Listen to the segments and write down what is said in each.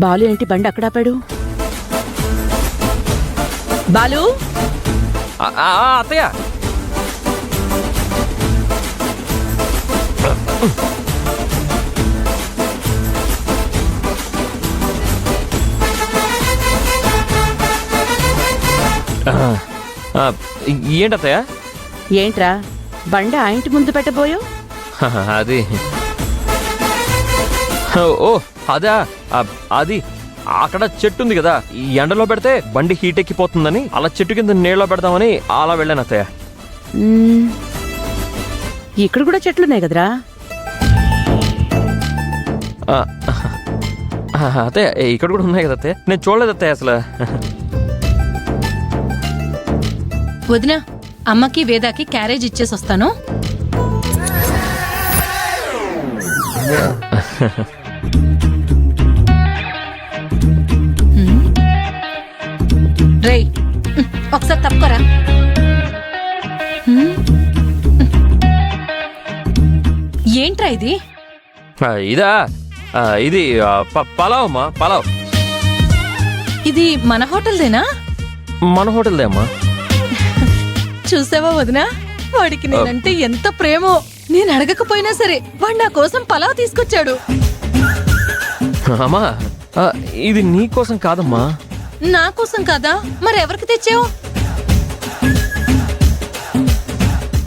బాలు ఏంటి బండి అక్కడ ఆపాడు? బాలు, అత్తయ్య. ఏంటత్తయ్య? ఏంట్రా బండి ఆ ఇంటి ముందు పెట్టబోయో? అది ఓ అదా, అది అక్కడ చెట్టు ఉంది కదా, ఈ ఎండలో పెడితే బండి హీట్ ఎక్కిపోతుందని అలా చెట్టు కింద నీళ్ళలో పెడదామని అలా వెళ్ళాను అత్తయ్య. ఇక్కడ కూడా చెట్లున్నాయి కదరా. అత్తయ్య ఇక్కడ కూడా ఉన్నాయి కదా అత్తయ్య, నేను చూడలేదు అత్తయ్య అసలు. వదిన, అమ్మకి వేదాకి క్యారేజ్ ఇచ్చేసి వస్తాను. రేయ్, ఒకసారి తప్పుకోరా. ఏంట్రా ఇది? ఇదా, ఇది పలావ్ అమ్మా, పలావ్. ఇది మన హోటల్దేనా? మన హోటల్దే అమ్మా. చూసావా వదినా, వాడికి నేనంటే ఎంత ప్రేమో. నేను అడగకపోయినా సరే వాడు నా కోసం పలావ్ తీసుకొచ్చాడు. అమ్మా, ఇది నీ కోసం కాదమ్మా. నా కోసం కాదా? మరెవరికి తెచ్చావు?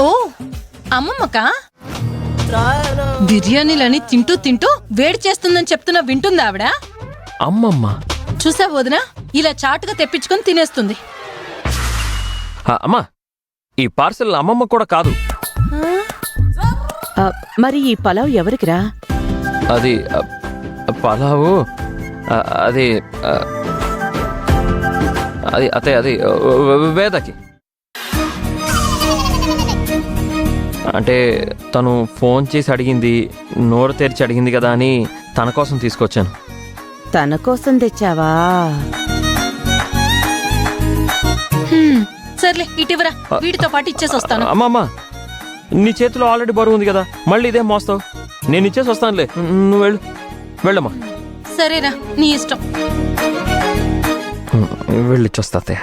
ఓ, అమ్మమ్మకా? బిర్యానీలని తింటూ తింటూ వేడి చేస్తుందని చెప్తున్నా వింటుందా ఆవిడ? అమ్మమ్మ, చూసావు వదినా, ఇలా చాటుగా తెప్పించుకొని తినేస్తుంది. అమ్మా, ఈ పార్సెల్ అమ్మమ్మ కూడా కాదు. మరి ఈ పలావ్ ఎవరికిరా? అది పలావు, అది అది అతే అది వేదకి. అంటే తను ఫోన్ చేసి అడిగింది, నోరు తెరిచి అడిగింది కదా అని తన కోసం తీసుకొచ్చాను. తన కోసం తెచ్చావా? సర్లే, ఇటివరా, వీటితో పాటు ఇచ్చేసి వస్తాను. అమ్మమ్మ, నీ చేతిలో ఆల్రెడీ బరువు ఉంది కదా, మళ్ళీ ఇదేం మోస్తావు? నేను ఇచ్చేసి వస్తానులే, నువ్వు వెళ్ళు, వెళ్ళమ్మా. సరేరా, నీ ఇష్టం. వెళ్ళిచ్చొస్తా అత్తయ్య.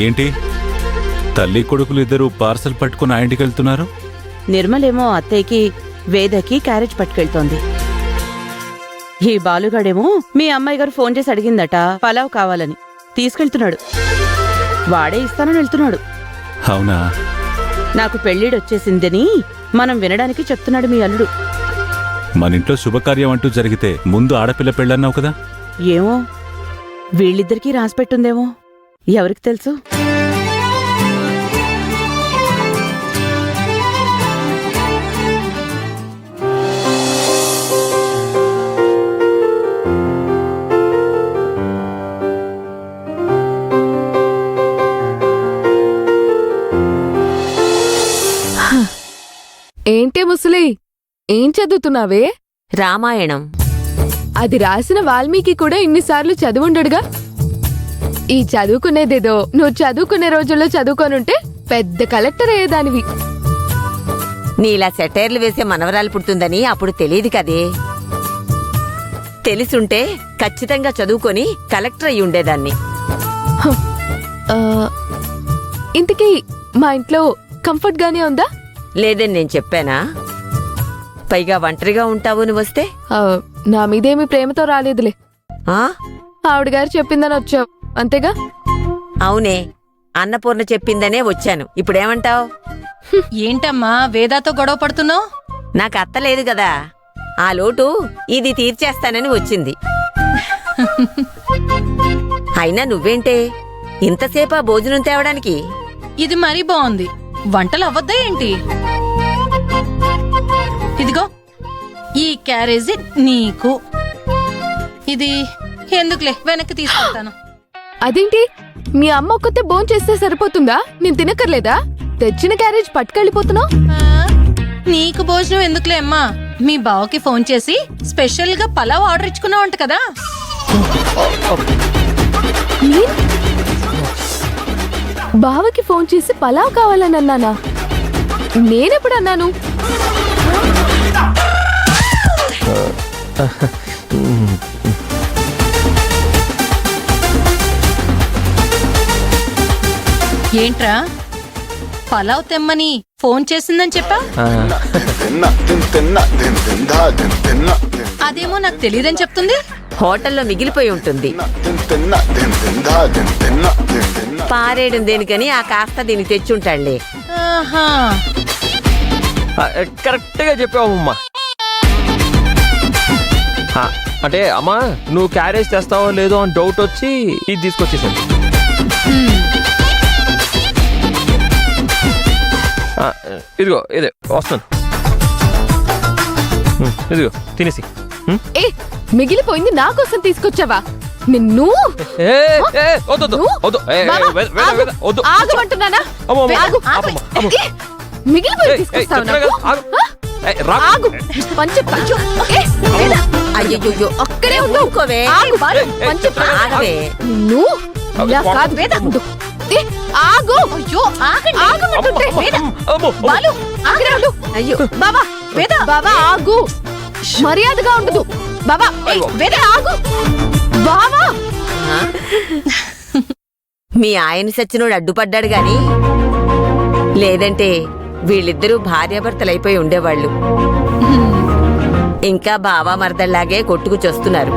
ఏంటి తల్లి కొడుకులు ఇద్దరు పార్సల్ పట్టుకుని ఆ ఇంటికి వెళ్తున్నారు? నిర్మలేమో అత్తయ్యకి వేదకి క్యారేజ్ పట్టుకెళ్తోంది. ఈ బాలుగాడేమో మీ అమ్మాయి గారు ఫోన్ చేసి అడిగిందట పలావ్ కావాలని, తీసుకెళ్తున్నాడు. వాడే ఇస్తానని వెళ్తున్నాడు. అవునా? నాకు పెళ్ళిడొచ్చేసిందని మనం వినడానికి చెప్తున్నాడు మీ అల్లుడు. మన ఇంట్లో శుభకార్యం అంటూ జరిగితే ముందు ఆడపిల్ల పెళ్ళన్నావు కదా? ఏమో, వీళ్ళిద్దరికీ రాసిపెట్టుందేమో, ఎవరికి తెలుసు? ఏంటే ముసలి, ఏం చదువుతున్నావే? రామాయణం. అది రాసిన వాల్మీకి కూడా ఇన్నిసార్లు చదువుండడుగా. ఈ చదువుకునేదేదో నువ్వు చదువుకునే రోజుల్లో చదువుకోనుంటే పెద్ద కలెక్టర్ అయ్యేదానివి. నీలా సెటైర్లు వేసే మనవరాలు పుడుతుందని అప్పుడు తెలియదు కదే. తెలిసుంటే ఖచ్చితంగా చదువుకొని కలెక్టర్ అయి ఉండేదాన్ని. ఇంతకీ మా ఇంట్లో కంఫర్ట్ గానే ఉందా? లేదని నేను చెప్పానా? పైగా ఒంటరిగా ఉంటావు నువ్వు వస్తే. నా మీదేమి ప్రేమతో రాలేదులే, ఆవిడగారు చెప్పిందని వచ్చావు అంతేగా. అవునే, అన్నపూర్ణ చెప్పిందనే వచ్చాను. ఇప్పుడేమంటావు? ఏంటమ్మా వేదాతో గొడవ పడుతున్నావు? నాకు అత్త లేదు కదా, ఆ లోటు ఇది తీర్చేస్తానని వచ్చింది. అయినా నువ్వేంటే ఇంతసేపా భోజనం తేవడానికి? ఇది మరీ బాగుంది, వంటలు అవ్వద్దా ఏంటి? ఇదిగో ఈ క్యారేజీ నీకు, ఇది ఎందుకులే వెనక్కి తీసుకుంటాను. అదేంటి, మీ అమ్మ ఒక్కతే భోంచేస్తే సరిపోతుందా? నేను తినకర్లేదా? తెచ్చిన క్యారేజ్ పట్టుకెళ్ళిపోతున్నావు. నీకు భోజనం ఎందుకులే అమ్మా, మీ బావకి ఫోన్ చేసి స్పెషల్ గా పలావ్ ఆర్డర్ ఇచ్చుకున్నావంట కదా. బావకి ఫోన్ చేసి పలావ్ కావాలని అన్నానా? నేనెప్పుడు అన్నాను? ఏంట్రా పలావ్ తెమ్మని ఫోన్ చేసిందని చెప్పా అదేమో నాకు తెలియదని చెప్తుంది. హోటల్లో మిగిలిపోయి ఉంటుంది. పారేయడం దేనికని ఆ కాస్త దీన్ని తెచ్చుంటాడులే. ఆహా, కరెక్ట్ గా చెప్పావమ్మా. అంటే అమ్మా నువ్వు క్యారేజ్ తెస్తావో లేదో అని డౌట్ వచ్చి ఇది తీసుకొచ్చేసాను. ఇదిగో ఇదే వస్తాను. ఇదిగో తినేసి. ఏ మిగిలిపోయింది నా కోసం తీసుకొచ్చావా? నిన్ను ఆగమంటున్నానా? మిగిలిపోయి తీసుకొస్తావు నాకు? ఆగు పని చెప్తా. అయ్యో అక్కడే ఉండుకోవే. ఆగవే. నిన్ను ఇలా కాదు వేద. ఆగు. అయ్యో ఆగమంటుంటే బాలు ఆగరే ఉండు. అయ్యో బాబా వేద. బాబా ఆగు. మర్యాదగా ఉండదు బాబా. వేద ఆగు బాబా. మీ ఆయన సచ్చినోడు అడ్డుపడ్డాడు గాని లేదంటే వీళ్ళిద్దరూ భార్యాభర్తలైపోయి ఉండేవాళ్ళు. ఇంకా బావా మరదల్లాగే కొట్టుకు చస్తున్నారు.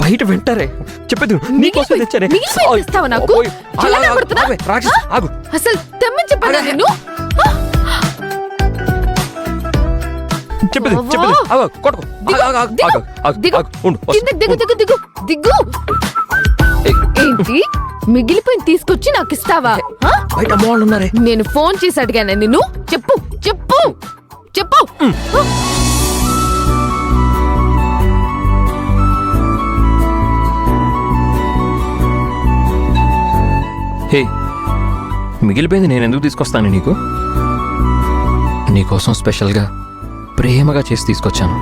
బయట వింటారే చెప్పేది నీకోసం తెచ్చానే. అసలు తెమ్మని చెప్పాను నిన్ను. చెప్పేది దిగ్గు. ఏంటి మిగిలిపోయి తీసుకొచ్చి నాకు ఇస్తావా? బయట అమ్మవాళ్ళు ఉన్నారే. నేను ఫోన్ చేసి అడిగాను నిన్ను. చెప్పు చెప్పు చెప్పు. హే మిగిలిపోయింది నేను ఎందుకు తీసుకొస్తాను నీకు? నీకోసం స్పెషల్గా ప్రేమగా చేసి తీసుకొచ్చాను.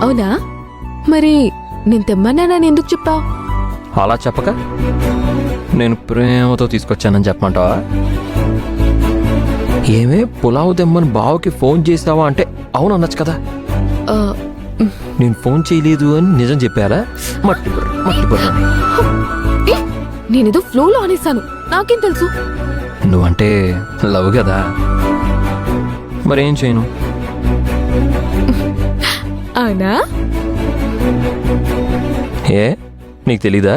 అవునా? మరి నేను తెమ్మన్నానని ఎందుకు చెప్పావు? అలా చెప్పక నేను ప్రేమతో తీసుకొచ్చానని చెప్పమంటావా? ఏమే పులావు తెమ్మని బావకి ఫోన్ చేసావా అంటే అవును అనొచ్చు కదా. నేను ఫోన్ చేయలేదు అని నిజం చెప్పారా? మట్టి బుర్ర. నేనేదో ఫ్లోలో అనేసాను. నాకేం తెలుసు? నువ్వంటే లవ్ కదా, మరేం చేయను. అవునా? ఏ నీకు తెలీదా?